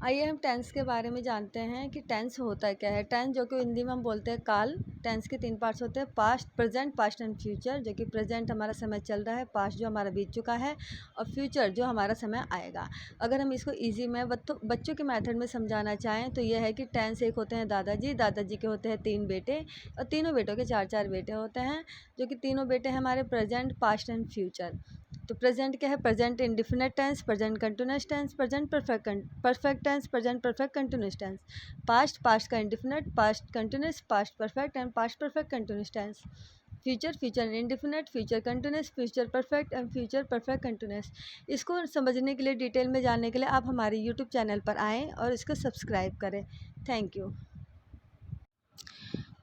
आइए हम टेंस के बारे में जानते हैं कि टेंस होता क्या है। टेंस जो कि हिंदी में हम बोलते हैं काल। टेंस के 3 पार्ट्स होते हैं, past, present, past and future. जो कि प्रेजेंट हमारा समय चल रहा है, पास्ट जो हमारा बीत चुका है, और फ्यूचर जो हमारा समय आएगा। अगर हम इसको ईजी में बच्चों के मेथड में समझाना चाहें तो यह है कि टेंस एक होते हैं दादाजी। दादाजी के होते हैं 3 बेटे और तीनों बेटों के 4-4 बेटे होते हैं, जो कि तीनों बेटे हैं हमारे प्रेजेंट, पास्ट एंड फ्यूचर। तो प्रेजेंट क्या है? Present indefinite tense, present continuous tense, present perfect tense, present perfect continuous tense. Past, past का indefinite, past continuous, past perfect and past perfect continuous tense. Future, future indefinite, future continuous, future perfect and future perfect continuous. इसको समझने के लिए, detail में जानने के लिए आप हमारे यूट्यूब चैनल पर आएँ और इसको सब्सक्राइब करें। Thank you.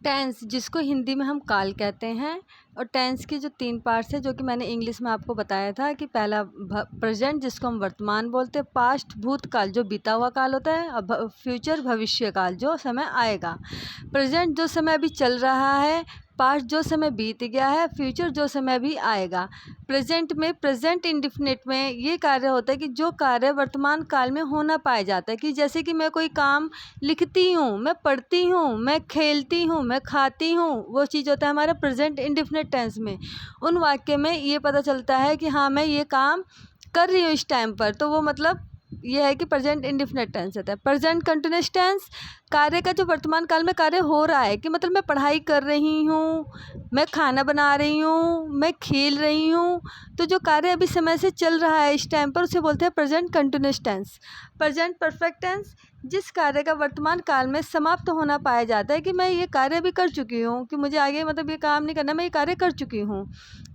टेंस जिसको हिंदी में हम काल कहते हैं, और टेंस के जो 3 पार्ट्स हैं जो कि मैंने इंग्लिश में आपको बताया था कि पहला प्रेजेंट जिसको हम वर्तमान बोलते हैं, पास्ट भूतकाल जो बीता हुआ काल होता है, और फ्यूचर भविष्य काल जो समय आएगा। प्रेजेंट जो समय अभी चल रहा है, पास्ट जो समय बीत गया है, फ्यूचर जो समय भी आएगा। प्रेजेंट में, प्रेजेंट इंडेफिनिट में ये कार्य होता है कि जो कार्य वर्तमान काल में होना पाया जाता है, कि जैसे कि मैं कोई काम लिखती हूँ, मैं पढ़ती हूँ, मैं खेलती हूँ, मैं खाती हूँ, वो चीज़ होता है हमारा प्रेजेंट इंडेफिनिट टेंस में। उन वाक्य में ये पता चलता है कि हाँ मैं ये काम कर रही हूँ इस टाइम पर, तो वो मतलब ये है कि प्रेजेंट इंडेफिनिट टेंस होता है। प्रेजेंट कंटिन्यूअस टेंस कार्य का जो वर्तमान काल में कार्य हो रहा है, कि मतलब मैं पढ़ाई कर रही हूँ, मैं खाना बना रही हूँ, मैं खेल रही हूँ, तो जो कार्य अभी समय से चल रहा है इस टाइम पर, उसे बोलते हैं present continuous tense. Present perfect tense जिस कार्य का वर्तमान काल में समाप्त होना पाया जाता है, कि मैं ये कार्य भी कर चुकी हूँ, कि मुझे आगे मतलब ये काम नहीं करना, मैं ये कार्य कर चुकी हूँ,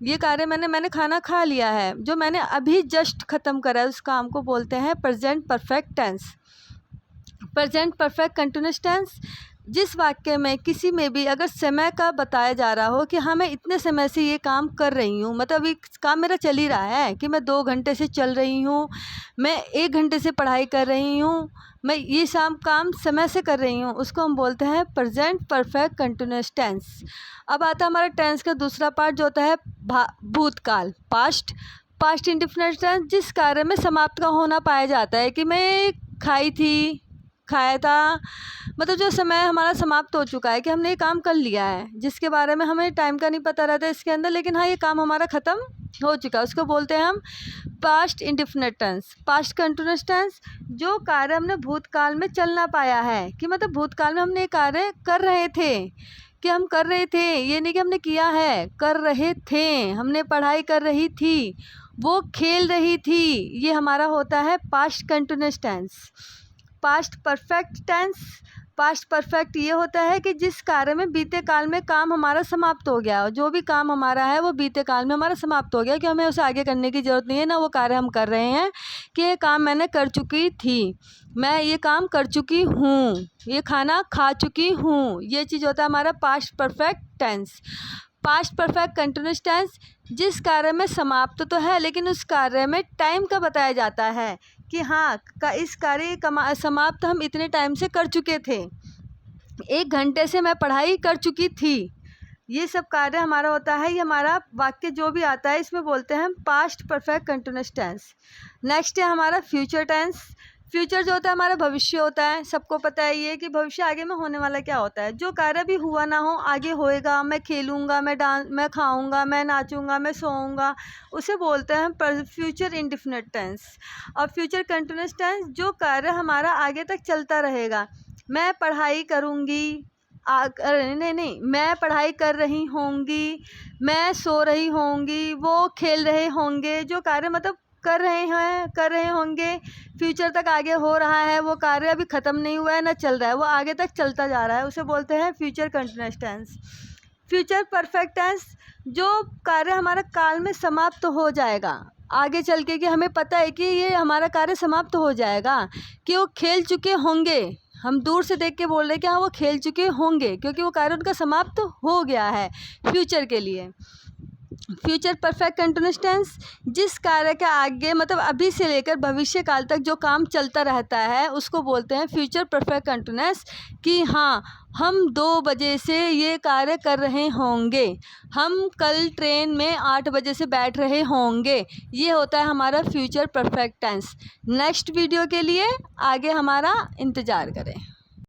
ये कार्य मैंने खाना खा लिया है, जो मैंने अभी जस्ट ख़त्म करा है, उस काम को बोलते हैं present perfect tense. Present perfect continuous tense जिस वाक्य में किसी में भी अगर समय का बताया जा रहा हो कि हाँ मैं इतने समय से ये काम कर रही हूँ, मतलब ये काम मेरा चल ही रहा है, कि मैं 2 घंटे से चल रही हूँ, मैं 1 घंटे से पढ़ाई कर रही हूँ, मैं ये काम समय से कर रही हूँ, उसको हम बोलते हैं प्रेजेंट परफेक्ट कंटिन्यूअस टेंस। अब आता है हमारा टेंस का दूसरा पार्ट जो होता है भूतकाल, पास्ट। पास्ट इंडेफिनिट टेंस जिस कार्य में समाप्त का होना पाया जाता है, कि मैं खाया था, मतलब जो समय हमारा समाप्त हो चुका है, कि हमने ये काम कर लिया है, जिसके बारे में हमें टाइम का नहीं पता रहता इसके अंदर, लेकिन हाँ ये काम हमारा ख़त्म हो चुका है, उसको बोलते हैं हम past indefinite tense. Past continuous tense जो कार्य हमने भूतकाल में चल ना पाया है, कि मतलब भूतकाल में हमने ये कार्य कर रहे थे, कि हम कर रहे थे, ये नहीं कि हमने किया है, कर रहे थे, हमने पढ़ाई कर रही थी, वो खेल रही थी, ये हमारा होता है past continuous tense. Past perfect tense, past perfect ये होता है कि जिस कार्य में बीते काल में काम हमारा समाप्त हो गया, जो भी काम हमारा है वो बीते काल में हमारा समाप्त हो गया, कि हमें उसे आगे करने की ज़रूरत नहीं है, ना वो कार्य हम कर रहे हैं, कि ये काम मैंने कर चुकी थी, मैं ये काम कर चुकी हूँ, ये खाना खा चुकी हूँ, ये चीज़ होता है हमारा past perfect tense. Past perfect continuous tense जिस कार्य में समाप्त तो है, लेकिन उस कार्य में टाइम का बताया जाता है, कि हाँ इस कार्य समाप्त हम इतने टाइम से कर चुके थे, 1 घंटे से मैं पढ़ाई कर चुकी थी, ये सब कार्य हमारा होता है। ये हमारा वाक्य जो भी आता है इसमें बोलते हैं हम past perfect continuous tense. Next है हमारा फ्यूचर टेंस। फ्यूचर जो होता है हमारा भविष्य होता है, सबको पता है ये कि भविष्य आगे में होने वाला क्या होता है, जो कार्य भी हुआ ना हो आगे होएगा, मैं खेलूँगा, मैं खाऊँगा, मैं नाचूँगा, मैं सोऊँगा, उसे बोलते हैं फ्यूचर इंडेफिनिट टेंस। और फ्यूचर कंटिन्यूअस टेंस जो कार्य हमारा आगे तक चलता रहेगा, मैं पढ़ाई करूँगी, नहीं, मैं पढ़ाई कर रही होंगी, मैं सो रही होंगी, वो खेल रहे होंगे, जो कार्य मतलब कर रहे होंगे, फ्यूचर तक आगे हो रहा है, वो कार्य अभी ख़त्म नहीं हुआ है ना चल रहा है, वो आगे तक चलता जा रहा है, उसे बोलते हैं future continuous tense. Future perfect tense जो कार्य हमारा काल में समाप्त हो जाएगा आगे चल के, कि हमें पता है कि ये हमारा कार्य समाप्त हो जाएगा, कि वो खेल चुके होंगे, हम दूर से देख के बोल रहे हैं कि हाँ वो खेल चुके होंगे, क्योंकि वो कार्य उनका समाप्त हो गया है फ्यूचर के लिए। फ्यूचर परफेक्ट कंटिन्यूअस टेंस जिस कार्य के आगे मतलब अभी से लेकर भविष्य काल तक जो काम चलता रहता है उसको बोलते हैं फ्यूचर परफेक्ट कंटिन्यूअस। कि हाँ, हम 2 बजे से ये कार्य कर रहे होंगे, हम कल ट्रेन में 8 बजे से बैठ रहे होंगे, ये होता है हमारा future perfect tense. Next video के लिए आगे हमारा इंतज़ार करें।